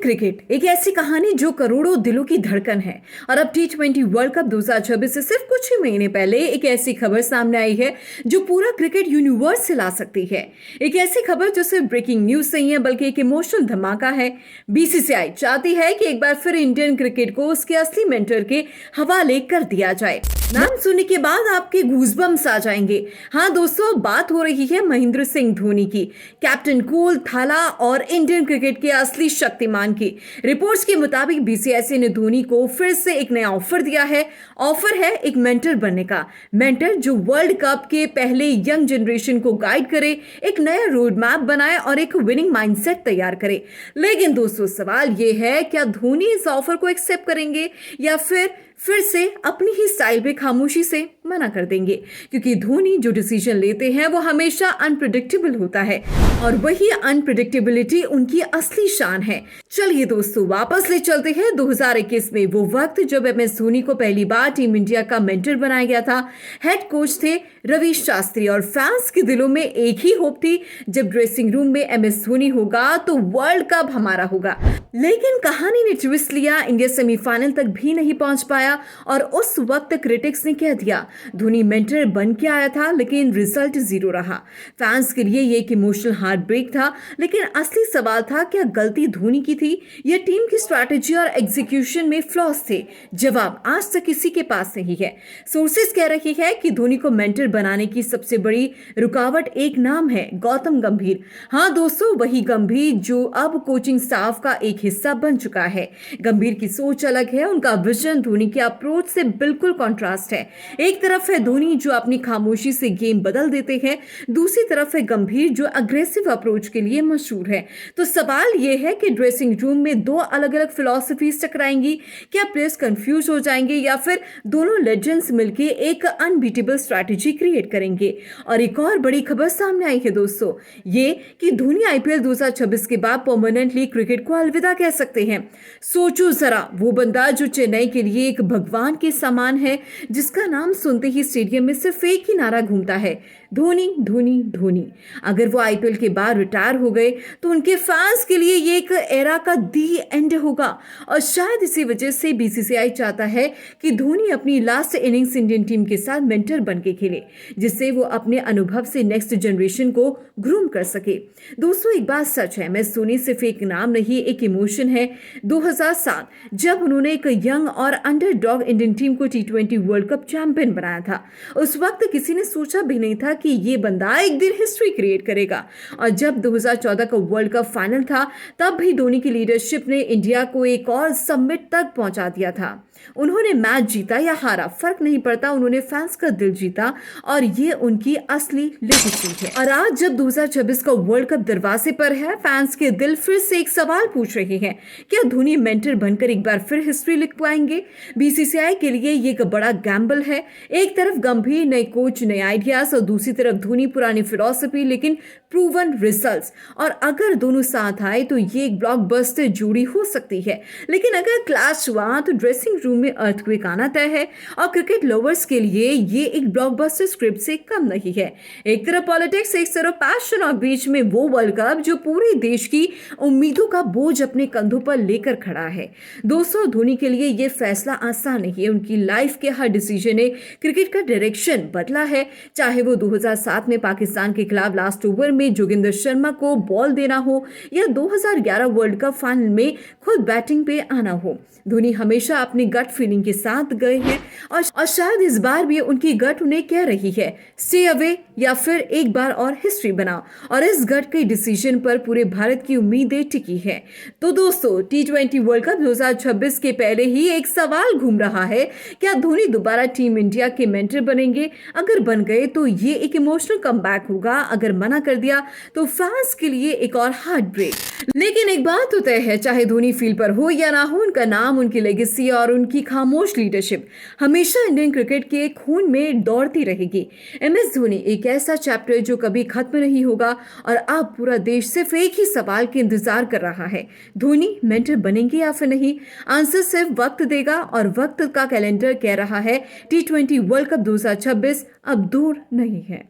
Cricket एक ऐसी कहानी जो करोड़ों दिलों की धड़कन है। और अब टी20 वर्ल्ड कप 2026 से सिर्फ कुछ ही महीने पहले एक ऐसी खबर सामने आई है जो पूरा क्रिकेट यूनिवर्स हिला सकती है। एक ऐसी खबर जो सिर्फ ब्रेकिंग न्यूज नहीं है बल्कि एक इमोशनल धमाका है। बीसीसीआई चाहती है कि एक बार फिर इंडियन क्रिकेट को उसके असली मेंटर के हवाले कर दिया जाए। नाम सुनने के बाद आपके गूज़बम्स आ जाएंगे। हाँ दोस्तों, बात हो रही है महेंद्र सिंह धोनी की, कैप्टन कूल, थाला और इंडियन क्रिकेट के असली शक्तिमान की। रिपोर्ट्स के मुताबिक बीसीसीआई ने धोनी को फिर से एक नया ऑफर दिया है। ऑफर है एक मेंटर बनने का, मेंटर जो वर्ल्ड कप के पहले यंग जनरेशन को गाइड करे, एक नया रोड मैप बनाए और एक विनिंग माइंडसेट तैयार करे। लेकिन दोस्तों, सवाल यह है, क्या धोनी इस ऑफर को एक्सेप्ट करेंगे या फिर से अपनी ही स्टाइल पे खामोशी से मना कर देंगे? क्योंकि धोनी जो डिसीजन लेते हैं वो हमेशा अनप्रिडिक्टेबल होता है और वही अनप्रिडिक्टेबिलिटी उनकी असली शान है। चलिए दोस्तों, वापस ले चलते हैं 2021 में, वो वक्त जब एमएस धोनी को पहली बार टीम इंडिया का मेंटर बनाया गया था। हेड कोच थे रवि शास्त्री और फैंस के दिलों में एक ही होप थी, जब ड्रेसिंग रूम में एमएस धोनी होगा तो वर्ल्ड कप हमारा होगा। लेकिन कहानी ने ट्विस्ट लिया, इंडिया सेमीफाइनल तक भी नहीं पहुंच पाया और उस वक्त क्रिटिक्स ने कह दिया धोनी मेंटर बन के आया था लेकिन रिजल्ट जीरो रहा। फैंस के लिए ये एक इमोशनल हार्ट ब्रेक था, लेकिन असली सवाल था, क्या गलती धोनी की थी या टीम की स्ट्रैटेजी और एग्जीक्यूशन में फ्लॉज थे? जवाब आज तक किसी के पास नहीं है। सोर्सेस कह रही है कि धोनी को मेंटर बनाने की सबसे बड़ी रुकावट एक नाम है, गौतम गंभीर। हाँ दोस्तों, वही गंभीर जो अब कोचिंग स्टाफ का एक हिस्सा बन चुका है। गंभीर की सोच अलग है, उनका विजन धोनी के अप्रोच से बिल्कुल कॉन्ट्रास्ट है। एक तरफ है धोनी जो अपनी खामोशी से गेम बदल देते हैं, दूसरी तरफ है गंभीर जो अग्रेसिव अप्रोच के लिए मशहूर है। तो सवाल यह है कि ड्रेसिंग रूम में दो अलग अलग फिलॉसफीज टकराएंगी, क्या प्लेयर्स कंफ्यूज हो जाएंगे या फिर दोनों लेजेंड्स मिलकर एक अनबीटेबल स्ट्रैटेजी क्रिएट करेंगे? और एक और बड़ी खबर सामने आई है दोस्तों, ये कि धोनी आईपीएल 2026 के बाद परमानेंटली क्रिकेट को अलविदा कह सकते हैं। सोचो जरा, वो बंदा जो चेन्नई के लिए एक भगवान के समान है, जिसका नाम सुनते ही स्टेडियम में सिर्फ एक ही नारा घूमता है, धोनी धोनी धोनी। अगर वो आईपीएल के बाद रिटायर हो गए तो उनके फैंस के लिए ये एक एरा का दी एंड होगा। और शायद इसी वजह से बीसीसीआई चाहता है कि धोनी अपनी लास्ट इनिंग्स इंडियन टीम के साथ मेंटर बन के खेले, जिससे वो अपने अनुभव से नेक्स्ट जनरेशन को ग्रूम कर सके। दोस्तों, एक बात सच है, एमएस धोनी सिर्फ एक नाम नहीं, एक इमोशन है। 2007 जब उन्होंने एक यंग और अंडरडॉग इंडियन टीम को टी20 वर्ल्ड कप चैंपियन बनाया था, उस वक्त किसी ने सोचा भी नहीं था कि ये बंदा एक दिन हिस्ट्री क्रिएट करेगा। और जब 2014 का वर्ल्ड कप फाइनल था, तब भी धोनी की लीडरशिप ने इंडिया को एक और समिट तक पहुंचा दिया था। उन्होंने मैच जीता या हारा फर्क नहीं पड़ता, उन्होंने फैंस का दिल जीता और ये उनकी असली लेगेसी है। और आज जब 2026 का वर्ल्ड कप दरवाजे पर है, फैंस के दिल फिर से एक सवाल पूछ रहे हैं, क्या धोनी मेंटर बनकर एक बार फिर हिस्ट्री लिख पाएंगे? बीसीसीआई के लिए ये एक बड़ा गैम्बल है। एक तरफ गंभीर नए कोच, नए आइडियाज और दूसरी तरफ धोनी पुरानी फिलॉसफी लेकिन प्रूवन रिजल्ट्स। और अगर दोनों साथ आए तो ये एक ब्लॉकबस्टर जोड़ी हो सकती है। लेकिन अगर क्लैश हुआ तो ड्रेसिंग रूम में अर्थक्वेक आना तय है और क्रिकेट लवर्स के लिए ये एक ब्लॉकबस्टर स्क्रिप्ट से कम नहीं है। एक तरफ पॉलिटिक्स, एक तरफ पैशन और बीच में वो वर्ल्ड कप जो पूरे देश की उम्मीदों का बोझ अपने कंधों पर लेकर खड़ा है। दोस्तों, धोनी के लिए ये फैसला आसान नहीं है। उनकी लाइफ के हर डिसीजन ने क्रिकेट का डायरेक्शन बदला है, चाहे वो 2007 में पाकिस्तान के खिलाफ लास्ट ओवर में जोगिंदर शर्मा को बॉल देना हो या 2011 वर्ल्ड कप फाइनल में खुद बैटिंग पे आना हो। धोनी हमेशा अपनी गट फीलिंग के साथ गए हैं और शायद इस बार भी उनकी गट उन्हें कह रही है, स्टे अवे या फिर एक बार और हिस्ट्री बनाओ। और इस गट के डिसीजन पर पूरे भारत की उम्मीदें टिकी है। तो दोस्तों, टी20 वर्ल्ड कप 2026 के पहले ही एक सवाल घूम रहा है, क्या धोनी दोबारा टीम इंडिया के मेंटर बनेंगे? अगर बन गए तो ये एक इमोशनल कमबैक होगा, अगर मना कर दिया तो फैंस के लिए एक और हार्ट ब्रेक। लेकिन एक बात तो तय है, चाहे धोनी फील्ड पर हो या ना हो, उनका नाम, उनकी लेगेसी और उनकी खामोश लीडरशिप हमेशा इंडियन क्रिकेट के खून में दौड़ती रहेगी। एमएस धोनी एक ऐसा चैप्टर जो कभी खत्म नहीं होगा और अब पूरा देश सिर्फ एक ही सवाल के इंतजार कर रहा है, धोनी मेंटर बनेंगे या फिर नहीं? आंसर सिर्फ वक्त देगा और वक्त का कैलेंडर कह रहा है टी20 वर्ल्ड कप 2026 अब दूर नहीं है।